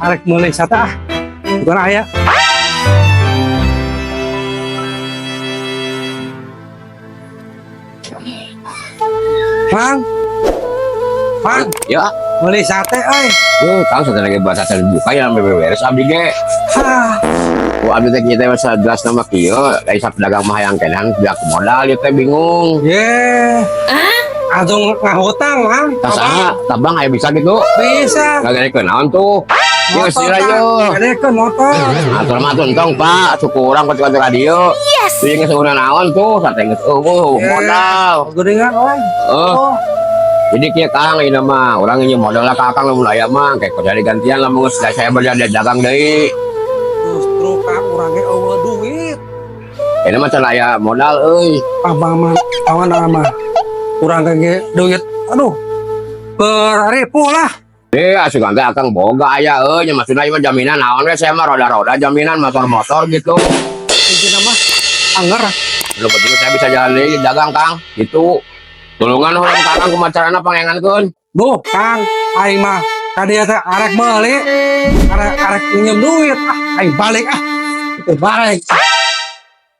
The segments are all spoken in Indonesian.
arek mulai sata bukan ayah. Mang, Mang, Ya, mulai sate, Kang satu lagi bahasa saya buka yang beberes abdi ge. Hah, Abdi teh kita masa jelas nama kieu, dari sab dagang mah yang kenan biak modal ieu teh bingung. ye, langsung ngahutang, Mang. Tasa tabang aya bisa gitu. Bisa. Kagak kenaon tuh. Ieu sira yo. Ada ke motor. Atur mah tuntong Pak, syukurang kota radio. Yes. Ieu geus urang naon tuh, sate geus modal. Geringan, Oh. Jadi kia Kang ini mah orang ini modal lah Kakang lamun aya mah kayak kerja gantian lah mun saya berjaya dagang deui. Justru Kang orangnya eueuh duit. Ini mah can aya modal euy. Abang mah awan mah. Urang ge duit. Aduh. Beripu lah. Asup teh Akang boga aya euy nya maksudna ieu jaminan naon we saya mah roda-roda jaminan motor-motor gitu. Intina mah anger. Belum betul saya bisa jalan deui dagang Kang. Gitu. Tulungan orang Kakang kumacarana pangengankeun. Duh, Kang, aing mah tadi teh arek meuli. Arek pinjem duit. Aing balik Itu balik.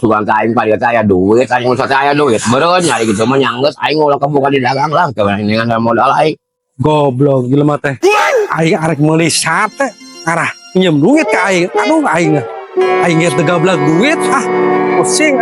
Sugan aing pada teh aya duit, aing mun aya duit beureun nyari gitu mah nyanggeus aing ulah kebuka di dagang lah kebeningan modal aing. Goblok jelema teh. Aing arek meuli sate. Arah pinjem duit ke aing. Aduh aing. Aing ge teu gablak duit. Pusing.